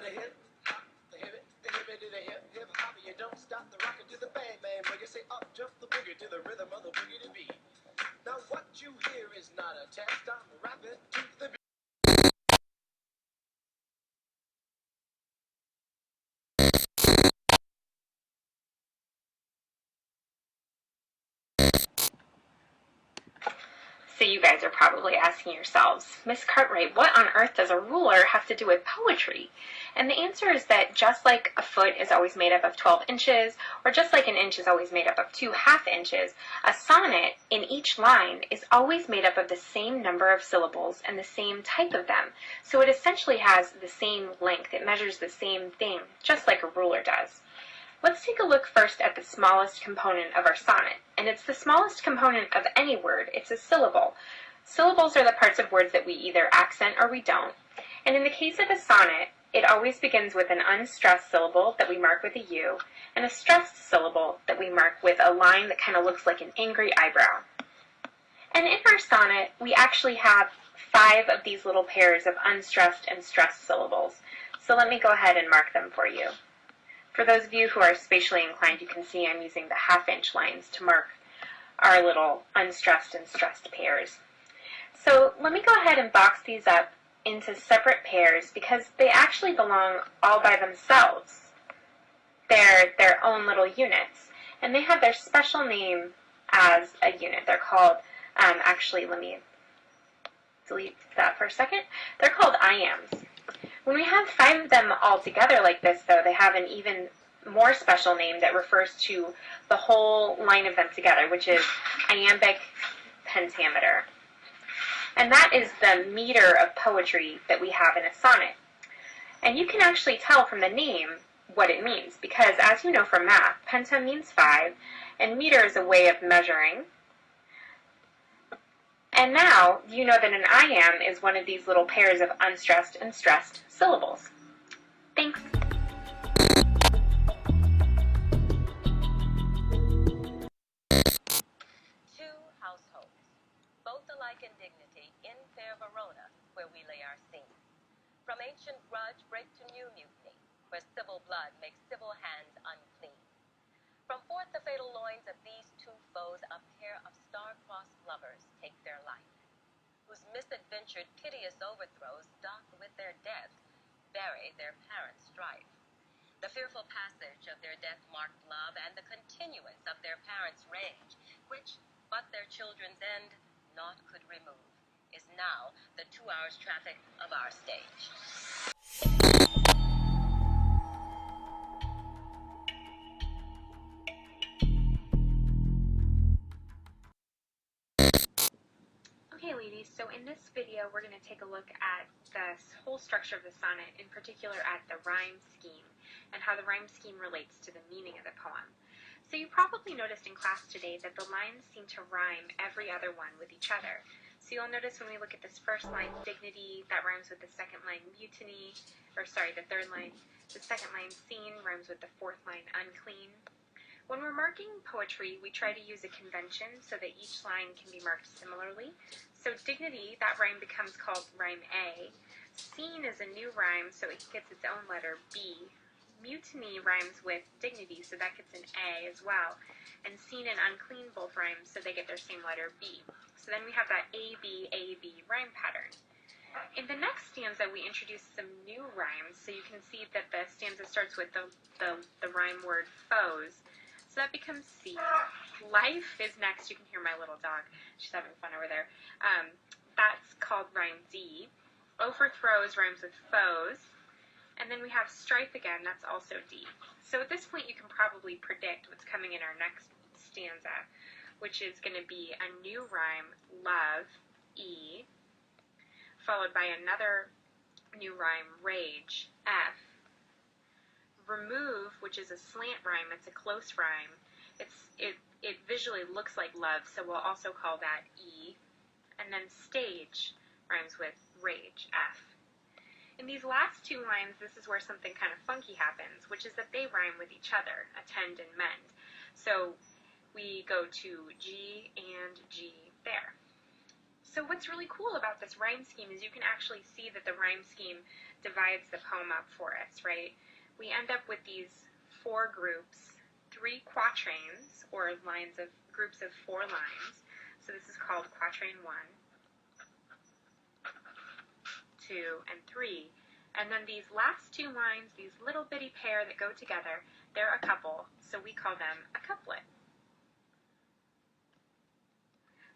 the hip, hop, the hip, the hip to the hip, hip hop. You don't stop the rockin' to the bang bang. When you say up, jump the boogie to the rhythm of the boogie to beat. Now what you hear is not a test. I'm rapping to the beat. So you guys are probably asking yourselves, Miss Cartwright, what on earth does a ruler have to do with poetry? And the answer is that just like a foot is always made up of 12 inches, or just like an inch is always made up of 2/2 inches, a sonnet in each line is always made up of the same number of syllables and the same type of them. So it essentially has the same length. It measures the same thing, just like a ruler does. Let's take a look first at the smallest component of our sonnet, and it's the smallest component of any word. It's a syllable. Syllables are the parts of words that we either accent or we don't, and in the case of a sonnet, it always begins with an unstressed syllable that we mark with a U, and a stressed syllable that we mark with a line that kind of looks like an angry eyebrow. And in our sonnet, we actually have 5 of these little pairs of unstressed and stressed syllables. So let me go ahead and mark them for you. For those of you who are spatially inclined, you can see I'm using the 1/2-inch lines to mark our little unstressed and stressed pairs. So let me go ahead and box these up into separate pairs because they actually belong all by themselves. They're their own little units, and they have their special name as a unit. They're called, actually, let me delete that for a second. They're called iambs. When we have 5 of them all together like this, though, they have an even more special name that refers to the whole line of them together, which is iambic pentameter. And that is the meter of poetry that we have in a sonnet. And you can actually tell from the name what it means, because as you know from math, penta means 5, and meter is a way of measuring. And now you know that an iamb is one of these little pairs of unstressed and stressed syllables. Thanks. Two households, both alike in dignity, in fair Verona, where we lay our scene. From ancient grudge break to new mutiny, where civil blood makes civil hands unclean. From forth the fatal loins of these two foes, a pair of star-crossed lovers take their life, whose misadventured piteous overthrows doth with their death bury their parents' strife. The fearful passage of their death-marked love and the continuance of their parents' rage, which but their children's end naught could remove, is now the 2 hours' traffic of our stage. Okay, ladies, so in this video we're going to take a look at the whole structure of the sonnet, in particular at the rhyme scheme, and how the rhyme scheme relates to the meaning of the poem. So you probably noticed in class today that the lines seem to rhyme every other one with each other. So you'll notice when we look at this first line, dignity, that rhymes with the second line, mutiny, the third line. The second line, scene, rhymes with the fourth line, unclean. When we're marking poetry, we try to use a convention so that each line can be marked similarly. So dignity, that rhyme becomes called rhyme A. Scene is a new rhyme, so it gets its own letter B. Mutiny rhymes with dignity, so that gets an A as well. And scene and unclean both rhyme, so they get their same letter B. So then we have that A-B rhyme pattern. In the next stanza, we introduce some new rhymes, so you can see that the stanza starts with the rhyme word foes. So that becomes C. Life is next. You can hear my little dog. She's having fun over there. That's called rhyme D. Overthrows rhymes with foes. And then we have strife again. That's also D. So at this point, you can probably predict what's coming in our next stanza, which is going to be a new rhyme, love, E, followed by another new rhyme, rage, F. Remove, which is a slant rhyme, it's a close rhyme. It visually looks like love, so we'll also call that E. And then stage rhymes with rage, F. In these last 2 lines, this is where something kind of funky happens, which is that they rhyme with each other, attend and mend. So we go to G and G there. So what's really cool about this rhyme scheme is you can actually see that the rhyme scheme divides the poem up for us, right? We end up with these 4 groups, 3 quatrains, or groups of 4 lines. So this is called quatrain 1, 2, and 3. And then these last 2 lines, these little bitty pair that go together, they're a couple, so we call them a couplet.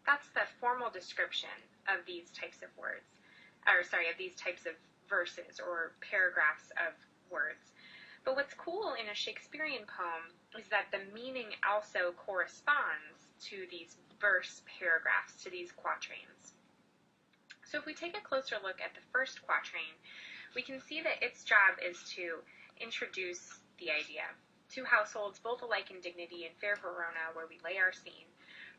That's the formal description of these types of of these types of verses or paragraphs of words. But what's cool in a Shakespearean poem is that the meaning also corresponds to these verse paragraphs, to these quatrains. So if we take a closer look at the first quatrain, we can see that its job is to introduce the idea. 2 households, both alike in dignity, in fair Verona, where we lay our scene.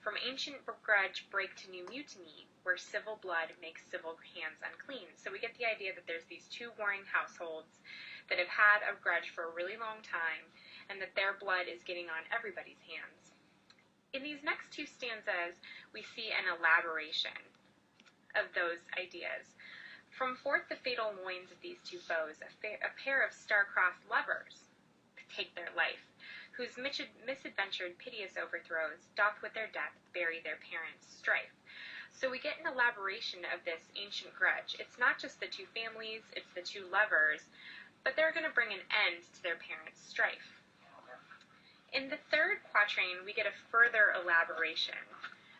From ancient grudge break to new mutiny, where civil blood makes civil hands unclean. So we get the idea that there's these 2 warring households that have had a grudge for a really long time, and that their blood is getting on everybody's hands. In these next 2 stanzas, we see an elaboration of those ideas. From forth the fatal loins of these 2 foes, a pair of star-crossed lovers take their life, whose misadventured piteous overthrows doth with their death bury their parents' strife. So we get an elaboration of this ancient grudge. It's not just the 2 families, it's the 2 lovers, but they're going to bring an end to their parents' strife. In the third quatrain, we get a further elaboration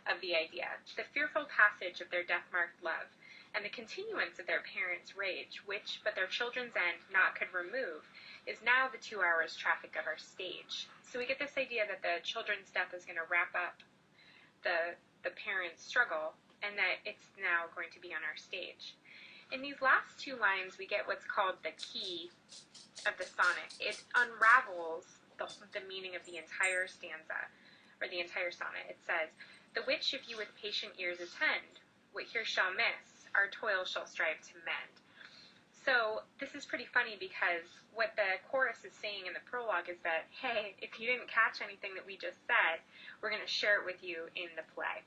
of the idea, the fearful passage of their death-marked love, and the continuance of their parents' rage, which but their children's end naught could remove, is now the 2 hours traffic of our stage. So we get this idea that the children's death is going to wrap up the parents' struggle, and that it's now going to be on our stage. In these last 2 lines, we get what's called the key of the sonnet. It unravels the meaning of the entire stanza, or the entire sonnet. It says, "The which if you with patient ears attend, what here shall miss, our toil shall strive to mend." So this is pretty funny because what the chorus is saying in the prologue is that, hey, if you didn't catch anything that we just said, we're going to share it with you in the play.